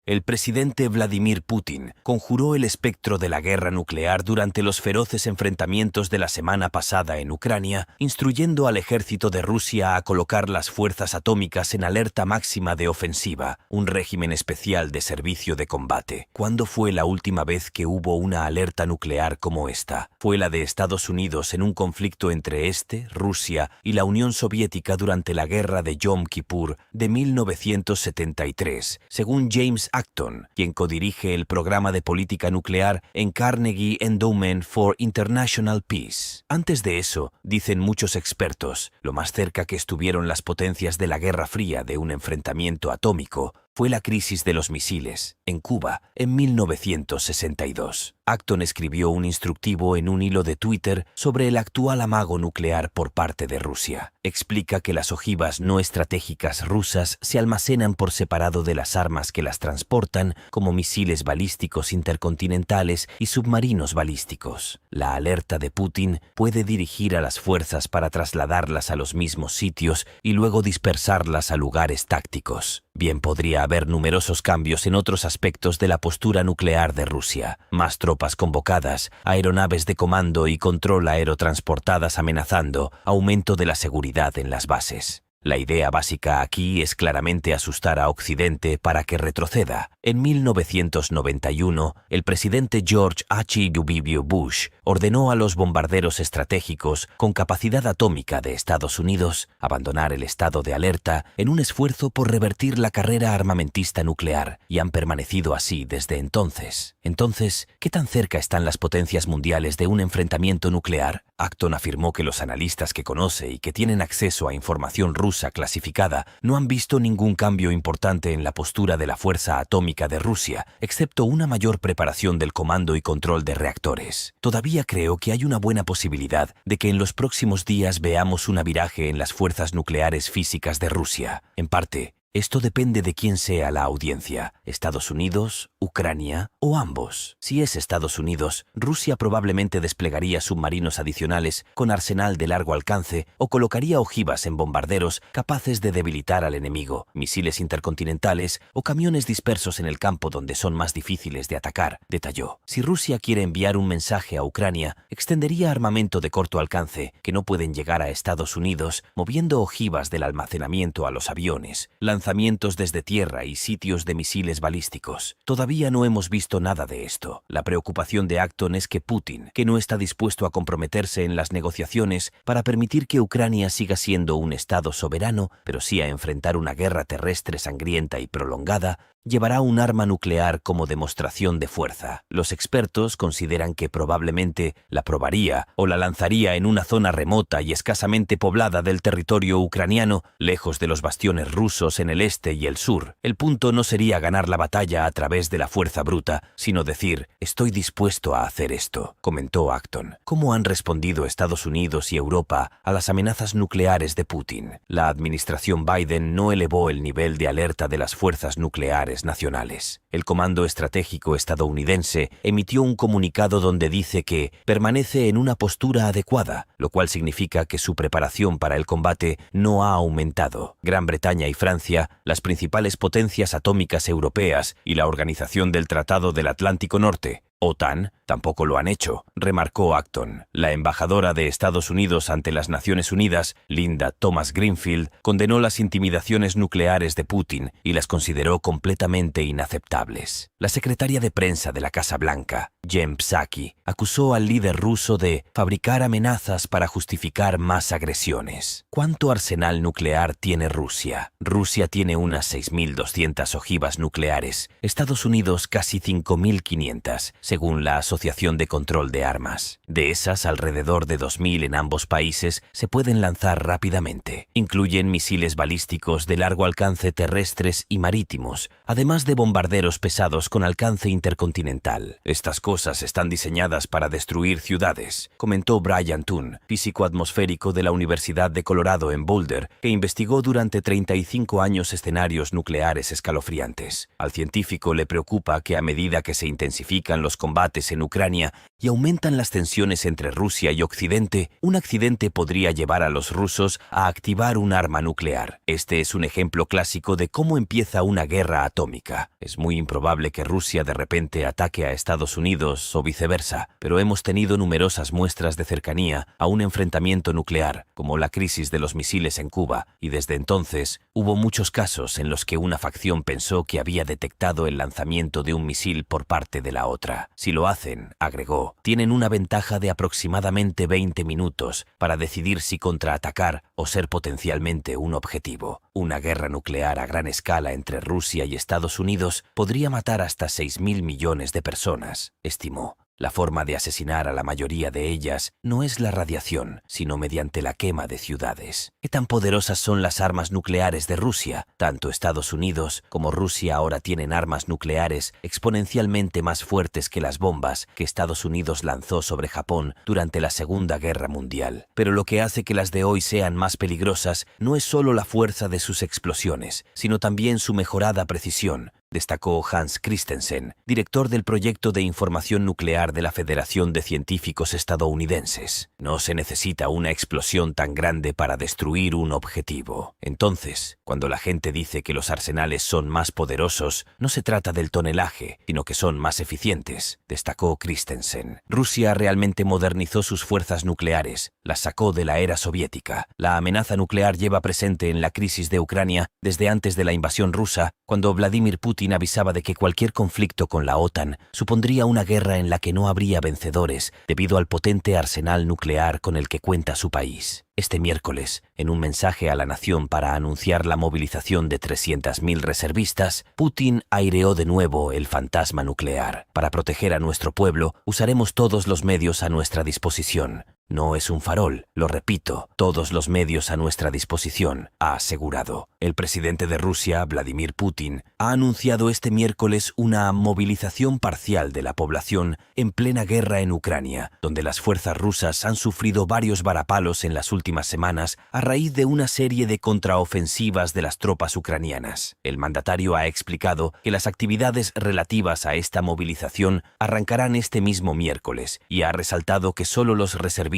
El presidente Vladimir Putin conjuró el espectro de la guerra nuclear durante los feroces enfrentamientos de la semana pasada en Ucrania, instruyendo al ejército de Rusia a colocar las fuerzas atómicas en alerta máxima de ofensiva, un régimen especial de servicio de combate. ¿Cuándo fue la última vez que hubo una alerta nuclear como esta? Fue la de Estados Unidos en un conflicto entre Rusia y la Unión Soviética durante la guerra de Yom Kippur de 1973, según James Acton, quien codirige el programa de política nuclear en Carnegie Endowment for International Peace. Antes de eso, dicen muchos expertos, lo más cerca que estuvieron las potencias de la Guerra Fría de un enfrentamiento atómico fue la crisis de los misiles, en Cuba, en 1962. Acton escribió un instructivo en un hilo de Twitter sobre el actual amago nuclear por parte de Rusia. Explica que las ojivas no estratégicas rusas se almacenan por separado de las armas que las transportan, como misiles balísticos intercontinentales y submarinos balísticos. La alerta de Putin puede dirigir a las fuerzas para trasladarlas a los mismos sitios y luego dispersarlas a lugares tácticos. Bien podría haber numerosos cambios en otros aspectos de la postura nuclear de Rusia. Más tropas convocadas, aeronaves de comando y control aerotransportadas amenazando, aumento de la seguridad en las bases. La idea básica aquí es claramente asustar a Occidente para que retroceda. En 1991, el presidente George H.W. Bush ordenó a los bombarderos estratégicos con capacidad atómica de Estados Unidos abandonar el estado de alerta en un esfuerzo por revertir la carrera armamentista nuclear, y han permanecido así desde entonces. Entonces, ¿qué tan cerca están las potencias mundiales de un enfrentamiento nuclear? Acton afirmó que los analistas que conoce y que tienen acceso a información rusa clasificada no han visto ningún cambio importante en la postura de la fuerza atómica de Rusia, excepto una mayor preparación del comando y control de reactores. Todavía creo que hay una buena posibilidad de que en los próximos días veamos un viraje en las fuerzas nucleares físicas de Rusia. En parte, esto depende de quién sea la audiencia, Estados Unidos, Ucrania o ambos. Si es Estados Unidos, Rusia probablemente desplegaría submarinos adicionales con arsenal de largo alcance o colocaría ojivas en bombarderos capaces de debilitar al enemigo, misiles intercontinentales o camiones dispersos en el campo donde son más difíciles de atacar, detalló. Si Rusia quiere enviar un mensaje a Ucrania, extendería armamento de corto alcance que no pueden llegar a Estados Unidos, moviendo ojivas del almacenamiento a los aviones, lanzamientos desde tierra y sitios de misiles balísticos. Todavía no hemos visto nada de esto. La preocupación de Acton es que Putin, que no está dispuesto a comprometerse en las negociaciones para permitir que Ucrania siga siendo un estado soberano, pero sí a enfrentar una guerra terrestre sangrienta y prolongada, llevará un arma nuclear como demostración de fuerza. Los expertos consideran que probablemente la probaría o la lanzaría en una zona remota y escasamente poblada del territorio ucraniano, lejos de los bastiones rusos en el este y el sur. El punto no sería ganar la batalla a través de la fuerza bruta, sino decir, estoy dispuesto a hacer esto, comentó Acton. ¿Cómo han respondido Estados Unidos y Europa a las amenazas nucleares de Putin? La administración Biden no elevó el nivel de alerta de las fuerzas nucleares nacionales. El Comando Estratégico estadounidense emitió un comunicado donde dice que permanece en una postura adecuada, lo cual significa que su preparación para el combate no ha aumentado. Gran Bretaña y Francia, las principales potencias atómicas europeas y la Organización del Tratado del Atlántico Norte, OTAN, tampoco lo han hecho, remarcó Acton. La embajadora de Estados Unidos ante las Naciones Unidas, Linda Thomas Greenfield, condenó las intimidaciones nucleares de Putin y las consideró completamente inaceptables. La secretaria de prensa de la Casa Blanca, Jen Psaki, acusó al líder ruso de fabricar amenazas para justificar más agresiones. ¿Cuánto arsenal nuclear tiene Rusia? Rusia tiene unas 6.200 ojivas nucleares, Estados Unidos casi 5.500, según la Asociación de Control de Armas. De esas, alrededor de 2.000 en ambos países se pueden lanzar rápidamente. Incluyen misiles balísticos de largo alcance terrestres y marítimos, además de bombarderos pesados con alcance intercontinental. Estas cosas están diseñadas para destruir ciudades, comentó Brian Toon, físico atmosférico de la Universidad de Colorado en Boulder, que investigó durante 35 años escenarios nucleares escalofriantes. Al científico le preocupa que a medida que se intensifican los combates en Ucrania y aumentan las tensiones entre Rusia y Occidente, un accidente podría llevar a los rusos a activar un arma nuclear. Este es un ejemplo clásico de cómo empieza una guerra atómica. Es muy improbable que Rusia de repente ataque a Estados Unidos o viceversa, pero hemos tenido numerosas muestras de cercanía a un enfrentamiento nuclear, como la crisis de los misiles en Cuba, y desde entonces hubo muchos casos en los que una facción pensó que había detectado el lanzamiento de un misil por parte de la otra. Si lo hacen, agregó, tienen una ventaja de aproximadamente 20 minutos para decidir si contraatacar o ser potencialmente un objetivo. Una guerra nuclear a gran escala entre Rusia y Estados Unidos podría matar hasta 6.000 millones de personas, estimó. La forma de asesinar a la mayoría de ellas no es la radiación, sino mediante la quema de ciudades. ¿Qué tan poderosas son las armas nucleares de Rusia? Tanto Estados Unidos como Rusia ahora tienen armas nucleares exponencialmente más fuertes que las bombas que Estados Unidos lanzó sobre Japón durante la Segunda Guerra Mundial. Pero lo que hace que las de hoy sean más peligrosas no es solo la fuerza de sus explosiones, sino también su mejorada precisión, destacó Hans Christensen, director del proyecto de información nuclear de la Federación de Científicos Estadounidenses. No se necesita una explosión tan grande para destruir un objetivo. Entonces, cuando la gente dice que los arsenales son más poderosos, no se trata del tonelaje, sino que son más eficientes, destacó Christensen. Rusia realmente modernizó sus fuerzas nucleares, las sacó de la era soviética. La amenaza nuclear lleva presente en la crisis de Ucrania desde antes de la invasión rusa, cuando Vladimir Putin avisaba de que cualquier conflicto con la OTAN supondría una guerra en la que no habría vencedores debido al potente arsenal nuclear con el que cuenta su país. Este miércoles, en un mensaje a la nación para anunciar la movilización de 300.000 reservistas, Putin aireó de nuevo el fantasma nuclear. Para proteger a nuestro pueblo, usaremos todos los medios a nuestra disposición. No es un farol, lo repito, todos los medios a nuestra disposición, ha asegurado. El presidente de Rusia, Vladimir Putin, ha anunciado este miércoles una movilización parcial de la población en plena guerra en Ucrania, donde las fuerzas rusas han sufrido varios varapalos en las últimas semanas a raíz de una serie de contraofensivas de las tropas ucranianas. El mandatario ha explicado que las actividades relativas a esta movilización arrancarán este mismo miércoles y ha resaltado que solo los reservistas,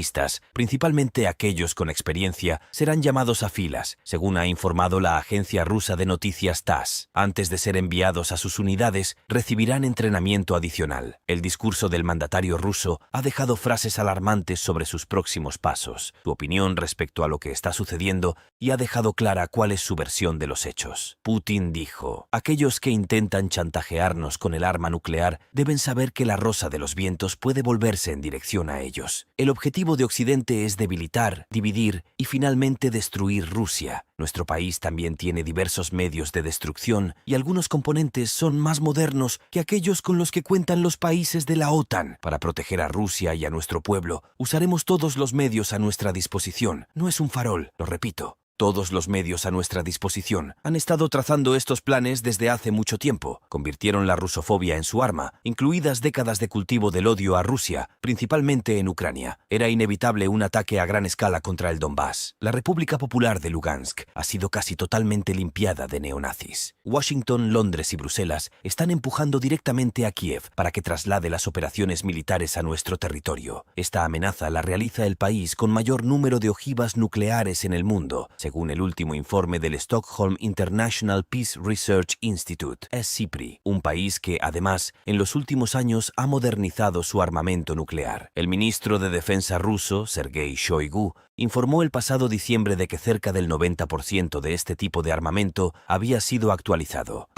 principalmente aquellos con experiencia, serán llamados a filas, según ha informado la agencia rusa de noticias TASS. Antes de ser enviados a sus unidades, recibirán entrenamiento adicional. El discurso del mandatario ruso ha dejado frases alarmantes sobre sus próximos pasos, su opinión respecto a lo que está sucediendo y ha dejado clara cuál es su versión de los hechos. Putin dijo: aquellos que intentan chantajearnos con el arma nuclear deben saber que la rosa de los vientos puede volverse en dirección a ellos. El objetivo de Occidente es debilitar, dividir y finalmente destruir Rusia. Nuestro país también tiene diversos medios de destrucción y algunos componentes son más modernos que aquellos con los que cuentan los países de la OTAN. Para proteger a Rusia y a nuestro pueblo, usaremos todos los medios a nuestra disposición. No es un farol, lo repito. Todos los medios a nuestra disposición. Han estado trazando estos planes desde hace mucho tiempo. Convirtieron la rusofobia en su arma, incluidas décadas de cultivo del odio a Rusia, principalmente en Ucrania. Era inevitable un ataque a gran escala contra el Donbass. La República Popular de Lugansk ha sido casi totalmente limpiada de neonazis. Washington, Londres y Bruselas están empujando directamente a Kiev para que traslade las operaciones militares a nuestro territorio. Esta amenaza la realiza el país con mayor número de ojivas nucleares en el mundo, según el último informe del Stockholm International Peace Research Institute, SIPRI, un país que, además, en los últimos años ha modernizado su armamento nuclear. El ministro de Defensa ruso, Sergei Shoigu, informó el pasado diciembre de que cerca del 90% de este tipo de armamento había sido actualizado.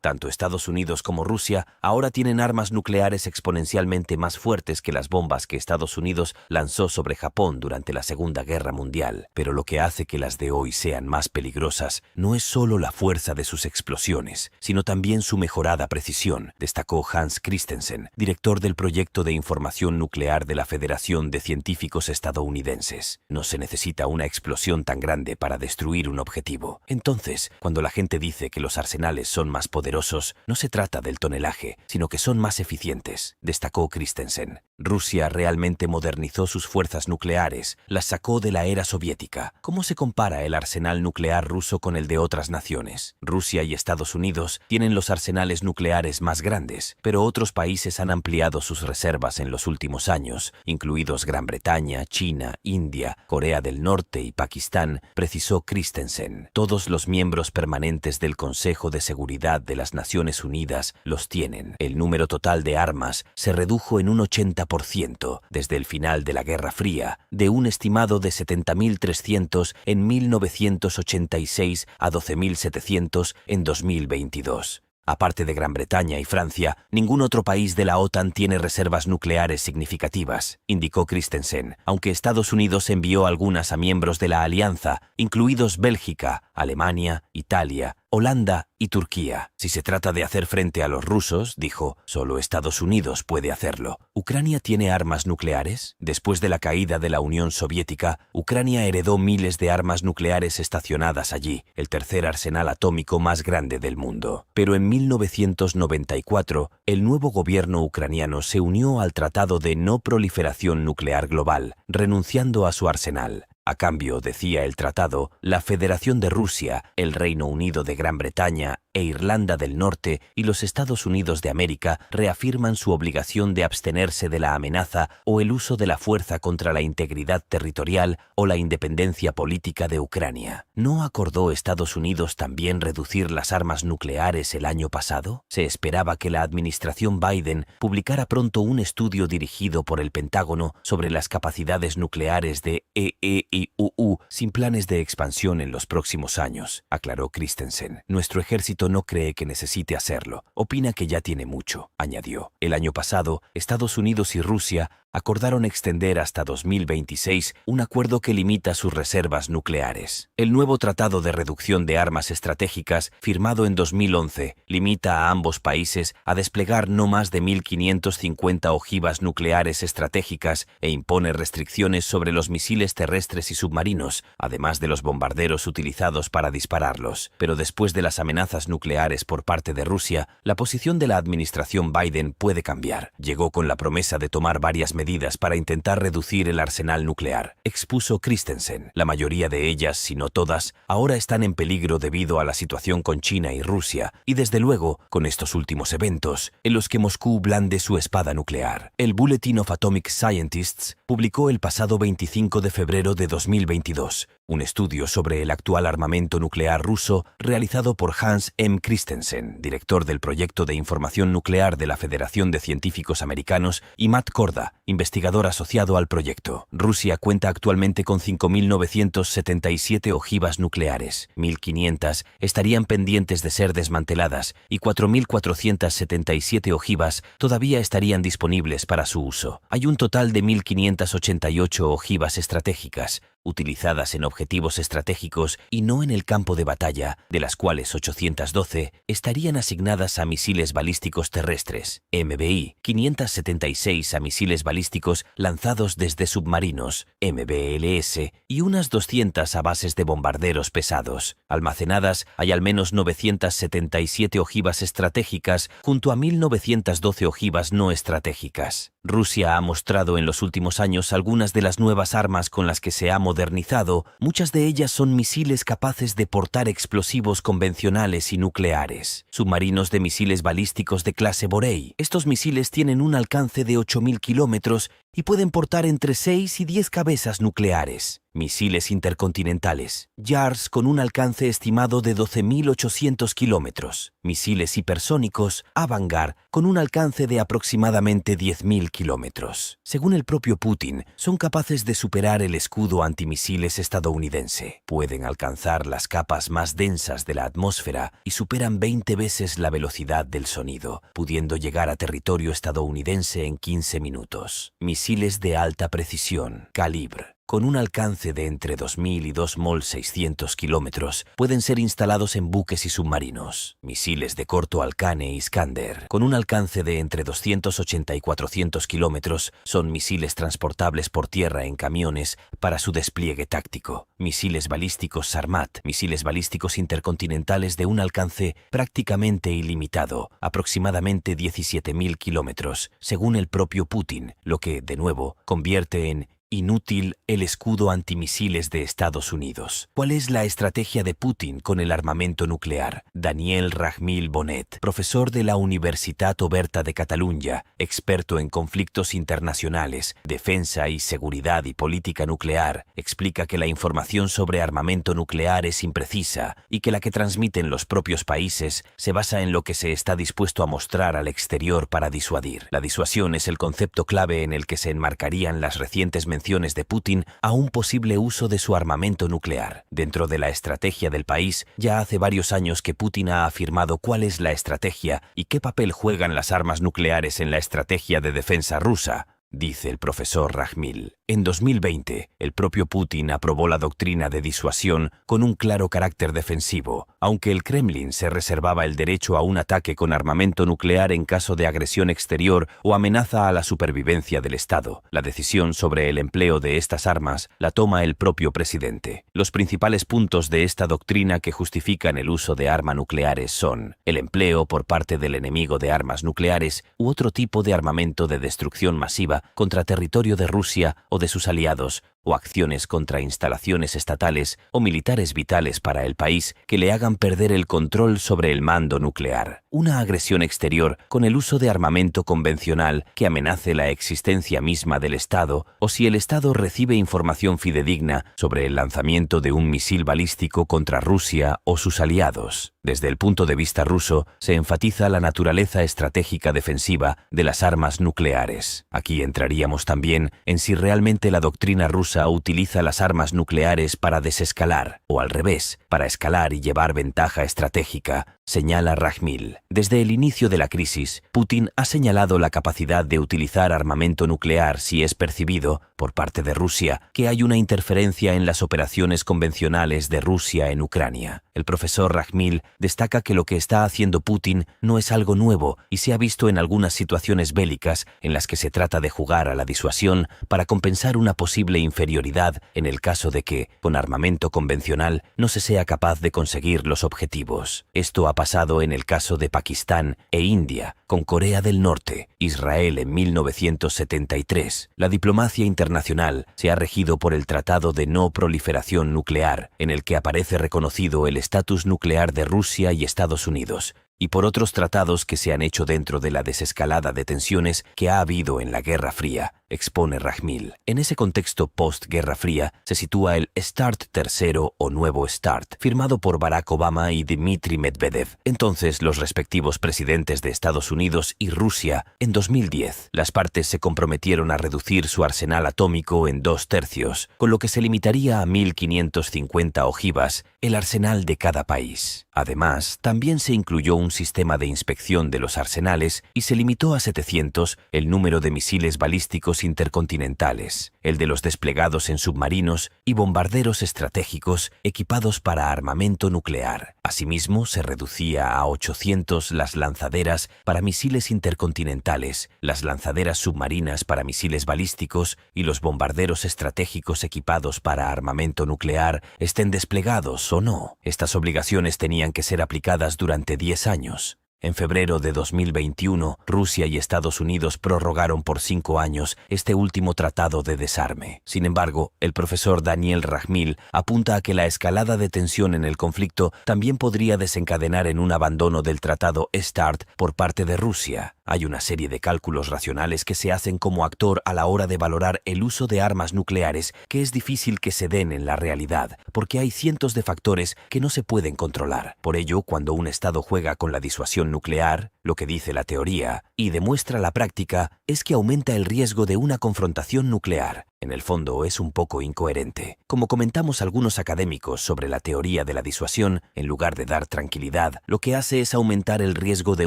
Tanto Estados Unidos como Rusia ahora tienen armas nucleares exponencialmente más fuertes que las bombas que Estados Unidos lanzó sobre Japón durante la Segunda Guerra Mundial. Pero lo que hace que las de hoy sean más peligrosas no es solo la fuerza de sus explosiones, sino también su mejorada precisión, destacó Hans Christensen, director del proyecto de información nuclear de la Federación de Científicos Estadounidenses. nucleares. No se necesita una explosión tan grande para destruir un objetivo. Entonces, cuando la gente dice que los arsenales son más poderosos, no se trata del tonelaje, sino que son más eficientes, destacó Christensen. Rusia realmente modernizó sus fuerzas nucleares, las sacó de la era soviética. ¿Cómo se compara el arsenal nuclear ruso con el de otras naciones? Rusia y Estados Unidos tienen los arsenales nucleares más grandes, pero otros países han ampliado sus reservas en los últimos años, incluidos Gran Bretaña, China, India, Corea del Norte y Pakistán, precisó Christensen. Todos los miembros permanentes del Consejo de Seguridad de las Naciones Unidas los tienen. El número total de armas se redujo en un 80% desde el final de la Guerra Fría, de un estimado de 70.300 en 1986 a 12.700 en 2022. Aparte de Gran Bretaña y Francia, ningún otro país de la OTAN tiene reservas nucleares significativas, indicó Christensen, aunque Estados Unidos envió algunas a miembros de la alianza, incluidos Bélgica, Alemania, Italia, Holanda y Turquía. Si se trata de hacer frente a los rusos, dijo, solo Estados Unidos puede hacerlo. ¿Ucrania tiene armas nucleares? Después de la caída de la Unión Soviética, Ucrania heredó miles de armas nucleares estacionadas allí, el tercer arsenal atómico más grande del mundo. Pero en 1994, el nuevo gobierno ucraniano se unió al Tratado de No Proliferación Nuclear Global, renunciando a su arsenal. A cambio, decía el tratado, la Federación de Rusia, el Reino Unido de Gran Bretaña e Irlanda del Norte y los Estados Unidos de América reafirman su obligación de abstenerse de la amenaza o el uso de la fuerza contra la integridad territorial o la independencia política de Ucrania. ¿No acordó Estados Unidos también reducir las armas nucleares el año pasado? Se esperaba que la administración Biden publicara pronto un estudio dirigido por el Pentágono sobre las capacidades nucleares de EEIUU sin planes de expansión en los próximos años, aclaró Christensen. Nuestro ejército no cree que necesite hacerlo. Opina que ya tiene mucho, añadió. El año pasado, Estados Unidos y Rusia acordaron extender hasta 2026 un acuerdo que limita sus reservas nucleares. El nuevo Tratado de Reducción de Armas Estratégicas, firmado en 2011, limita a ambos países a desplegar no más de 1.550 ojivas nucleares estratégicas e impone restricciones sobre los misiles terrestres y submarinos, además de los bombarderos utilizados para dispararlos. Pero después de las amenazas nucleares por parte de Rusia, la posición de la administración Biden puede cambiar. Llegó con la promesa de tomar varias medidas para intentar reducir el arsenal nuclear, expuso Christensen. La mayoría de ellas, si no todas, ahora están en peligro debido a la situación con China y Rusia, y desde luego, con estos últimos eventos, en los que Moscú blande su espada nuclear. El Bulletin of Atomic Scientists publicó el pasado 25 de febrero de 2022 un estudio sobre el actual armamento nuclear ruso realizado por Hans M. Christensen, director del Proyecto de Información Nuclear de la Federación de Científicos Americanos, y Matt Korda, investigador asociado al proyecto. Rusia cuenta actualmente con 5.977 ojivas nucleares, 1.500 estarían pendientes de ser desmanteladas y 4.477 ojivas todavía estarían disponibles para su uso. Hay un total de 1.588 ojivas estratégicas, utilizadas en objetivos estratégicos y no en el campo de batalla, de las cuales 812 estarían asignadas a misiles balísticos terrestres, MBI, 576 a misiles balísticos lanzados desde submarinos, MBLS, y unas 200 a bases de bombarderos pesados. Almacenadas hay al menos 977 ojivas estratégicas junto a 1.912 ojivas no estratégicas. Rusia ha mostrado en los últimos años algunas de las nuevas armas con las que se ha modernizado. Muchas de ellas son misiles capaces de portar explosivos convencionales y nucleares. Submarinos de misiles balísticos de clase Borei. Estos misiles tienen un alcance de 8.000 kilómetros y pueden portar entre 6 y 10 cabezas nucleares. Misiles intercontinentales, JARS con un alcance estimado de 12.800 kilómetros. Misiles hipersónicos, Avangard, con un alcance de aproximadamente 10.000 kilómetros. Según el propio Putin, son capaces de superar el escudo antimisiles estadounidense. Pueden alcanzar las capas más densas de la atmósfera y superan 20 veces la velocidad del sonido, pudiendo llegar a territorio estadounidense en 15 minutos. Misiles de alta precisión, Calibre. con un alcance de entre 2.000 y 2.600 kilómetros, pueden ser instalados en buques y submarinos. Misiles de corto alcance Iskander, con un alcance de entre 280 y 400 kilómetros, son misiles transportables por tierra en camiones para su despliegue táctico. Misiles balísticos Sarmat, misiles balísticos intercontinentales de un alcance prácticamente ilimitado, aproximadamente 17.000 kilómetros, según el propio Putin, lo que, de nuevo, convierte en inútil el escudo antimisiles de Estados Unidos. ¿Cuál es la estrategia de Putin con el armamento nuclear? Daniel Rajmil Bonet, profesor de la Universitat Oberta de Catalunya, experto en conflictos internacionales, defensa y seguridad y política nuclear, explica que la información sobre armamento nuclear es imprecisa y que la que transmiten los propios países se basa en lo que se está dispuesto a mostrar al exterior para disuadir. La disuasión es el concepto clave en el que se enmarcarían las recientes menciones de Putin a un posible uso de su armamento nuclear. Dentro de la estrategia del país, ya hace varios años que Putin ha afirmado cuál es la estrategia y qué papel juegan las armas nucleares en la estrategia de defensa rusa, dice el profesor Rajmil. En 2020, el propio Putin aprobó la doctrina de disuasión con un claro carácter defensivo, aunque el Kremlin se reservaba el derecho a un ataque con armamento nuclear en caso de agresión exterior o amenaza a la supervivencia del Estado. La decisión sobre el empleo de estas armas la toma el propio presidente. Los principales puntos de esta doctrina que justifican el uso de armas nucleares son el empleo por parte del enemigo de armas nucleares u otro tipo de armamento de destrucción masiva contra territorio de Rusia o de sus aliados, o acciones contra instalaciones estatales o militares vitales para el país que le hagan perder el control sobre el mando nuclear. Una agresión exterior con el uso de armamento convencional que amenace la existencia misma del Estado, o si el Estado recibe información fidedigna sobre el lanzamiento de un misil balístico contra Rusia o sus aliados. Desde el punto de vista ruso, se enfatiza la naturaleza estratégica defensiva de las armas nucleares. Aquí entraríamos también en si realmente la doctrina rusa utiliza las armas nucleares para desescalar, o al revés, para escalar y llevar ventaja estratégica, señala Rajmil. Desde el inicio de la crisis, Putin ha señalado la capacidad de utilizar armamento nuclear si es percibido, por parte de Rusia, que hay una interferencia en las operaciones convencionales de Rusia en Ucrania. El profesor Rajmil destaca que lo que está haciendo Putin no es algo nuevo y se ha visto en algunas situaciones bélicas en las que se trata de jugar a la disuasión para compensar una posible inferioridad en el caso de que, con armamento convencional, no se sea capaz de conseguir los objetivos. Esto ha pasado en el caso de Pakistán e India, con Corea del Norte, Israel en 1973. La diplomacia internacional se ha regido por el Tratado de No Proliferación Nuclear, en el que aparece reconocido el estatus nuclear de Rusia y Estados Unidos, y por otros tratados que se han hecho dentro de la desescalada de tensiones que ha habido en la Guerra Fría, expone Rajmil. En ese contexto post-Guerra Fría se sitúa el START III o Nuevo START, firmado por Barack Obama y Dmitry Medvedev, entonces los respectivos presidentes de Estados Unidos y Rusia. En 2010, las partes se comprometieron a reducir su arsenal atómico en 2/3, con lo que se limitaría a 1.550 ojivas, el arsenal de cada país. Además, también se incluyó un sistema de inspección de los arsenales y se limitó a 700 el número de misiles balísticos intercontinentales, el de los desplegados en submarinos y bombarderos estratégicos equipados para armamento nuclear. Asimismo, se reducía a 800 las lanzaderas para misiles intercontinentales, las lanzaderas submarinas para misiles balísticos y los bombarderos estratégicos equipados para armamento nuclear, estén desplegados o no. Estas obligaciones tenían que ser aplicadas durante 10 años. En febrero de 2021, Rusia y Estados Unidos prorrogaron por 5 años este último tratado de desarme. Sin embargo, el profesor Daniel Rajmil apunta a que la escalada de tensión en el conflicto también podría desencadenar en un abandono del tratado START por parte de Rusia. Hay una serie de cálculos racionales que se hacen como actor a la hora de valorar el uso de armas nucleares que es difícil que se den en la realidad, porque hay cientos de factores que no se pueden controlar. Por ello, cuando un Estado juega con la disuasión nuclear, lo que dice la teoría y demuestra la práctica es que aumenta el riesgo de una confrontación nuclear. En el fondo es un poco incoherente. Como comentamos algunos académicos sobre la teoría de la disuasión, en lugar de dar tranquilidad, lo que hace es aumentar el riesgo de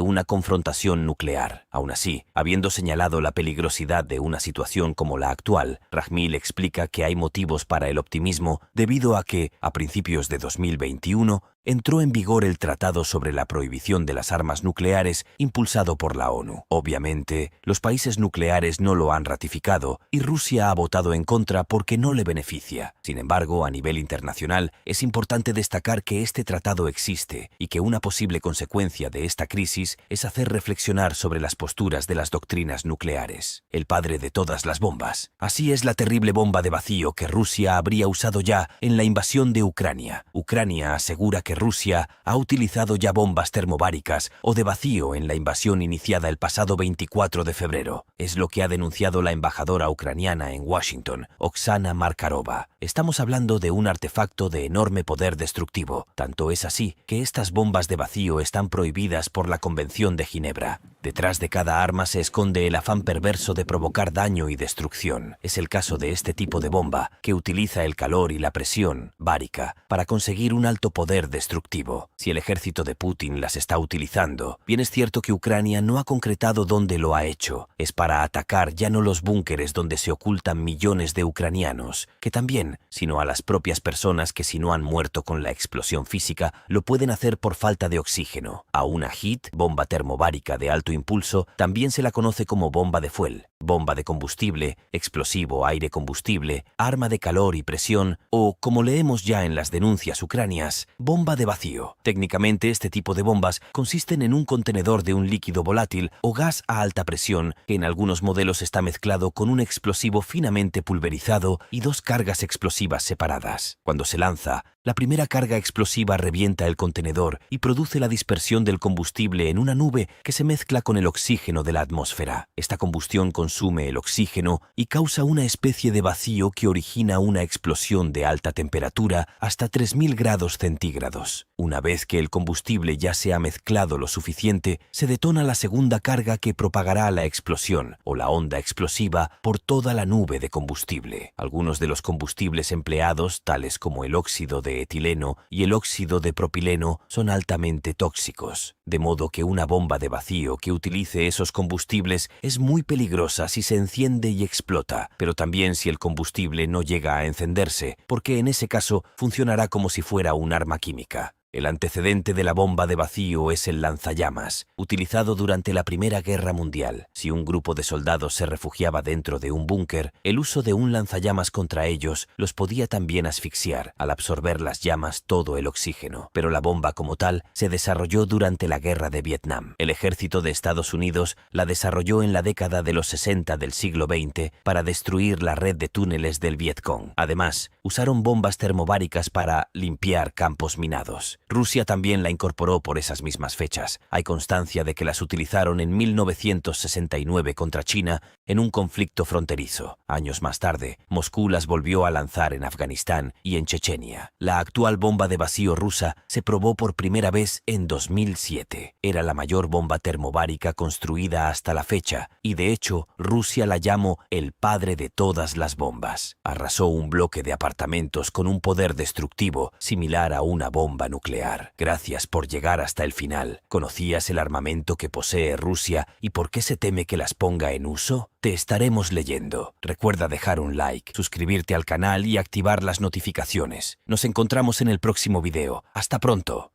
una confrontación nuclear. Aún así, habiendo señalado la peligrosidad de una situación como la actual, Rajmil explica que hay motivos para el optimismo debido a que, a principios de 2021, entró en vigor el Tratado sobre la Prohibición de las Armas Nucleares impulsado por la ONU. Obviamente, los países nucleares no lo han ratificado y Rusia ha votado en contra porque no le beneficia. Sin embargo, a nivel internacional, es importante destacar que este tratado existe y que una posible consecuencia de esta crisis es hacer reflexionar sobre las posturas de las doctrinas nucleares. El padre de todas las bombas. Así es la terrible bomba de vacío que Rusia habría usado ya en la invasión de Ucrania. Ucrania asegura que Rusia ha utilizado ya bombas termobáricas o de vacío en la invasión iniciada el pasado 24 de febrero. Es lo que ha denunciado la embajadora ucraniana en Washington, Oksana Markarova. Estamos hablando de un artefacto de enorme poder destructivo. Tanto es así que estas bombas de vacío están prohibidas por la Convención de Ginebra. Detrás de cada arma se esconde el afán perverso de provocar daño y destrucción. Es el caso de este tipo de bomba, que utiliza el calor y la presión bárica para conseguir un alto poder destructivo. Si el ejército de Putin las está utilizando, bien es cierto que Ucrania no ha concretado dónde lo ha hecho. Es para atacar ya no los búnkeres donde se ocultan millones de ucranianos, que también, sino a las propias personas que si no han muerto con la explosión física, lo pueden hacer por falta de oxígeno. A una HIT, bomba termobárica de alto impulso, también se la conoce como bomba de fuel, bomba de combustible, explosivo aire combustible, arma de calor y presión o, como leemos ya en las denuncias ucranianas, bomba de vacío. Técnicamente este tipo de bombas consisten en un contenedor de un líquido volátil o gas a alta presión que en algunos modelos está mezclado con un explosivo finamente pulverizado y dos cargas explosivas separadas. Cuando se lanza, la primera carga explosiva revienta el contenedor y produce la dispersión del combustible en una nube que se mezcla con el oxígeno de la atmósfera. Esta combustión consume el oxígeno y causa una especie de vacío que origina una explosión de alta temperatura hasta 3000 grados centígrados. Una vez que el combustible ya se ha mezclado lo suficiente, se detona la segunda carga que propagará la explosión o la onda explosiva por toda la nube de combustible. Algunos de los combustibles empleados, tales como el óxido de etileno y el óxido de propileno, son altamente tóxicos, de modo que una bomba de vacío que utilice esos combustibles es muy peligrosa si se enciende y explota, pero también si el combustible no llega a encenderse, porque en ese caso funcionará como si fuera un arma química. El antecedente de la bomba de vacío es el lanzallamas, utilizado durante la Primera Guerra Mundial. Si un grupo de soldados se refugiaba dentro de un búnker, el uso de un lanzallamas contra ellos los podía también asfixiar, al absorber las llamas todo el oxígeno. Pero la bomba como tal se desarrolló durante la Guerra de Vietnam. El ejército de Estados Unidos la desarrolló en la década de los 60 del siglo XX para destruir la red de túneles del Vietcong. Además, usaron bombas termobáricas para limpiar campos minados. Rusia también la incorporó por esas mismas fechas. Hay constancia de que las utilizaron en 1969 contra China en un conflicto fronterizo. Años más tarde, Moscú las volvió a lanzar en Afganistán y en Chechenia. La actual bomba de vacío rusa se probó por primera vez en 2007. Era la mayor bomba termobárica construida hasta la fecha y, de hecho, Rusia la llamó el padre de todas las bombas. Arrasó un bloque de apartamentos con un poder destructivo similar a una bomba nuclear. Gracias por llegar hasta el final. ¿Conocías el armamento que posee Rusia y por qué se teme que las ponga en uso? Te estaremos leyendo. Recuerda dejar un like, suscribirte al canal y activar las notificaciones. Nos encontramos en el próximo video. ¡Hasta pronto!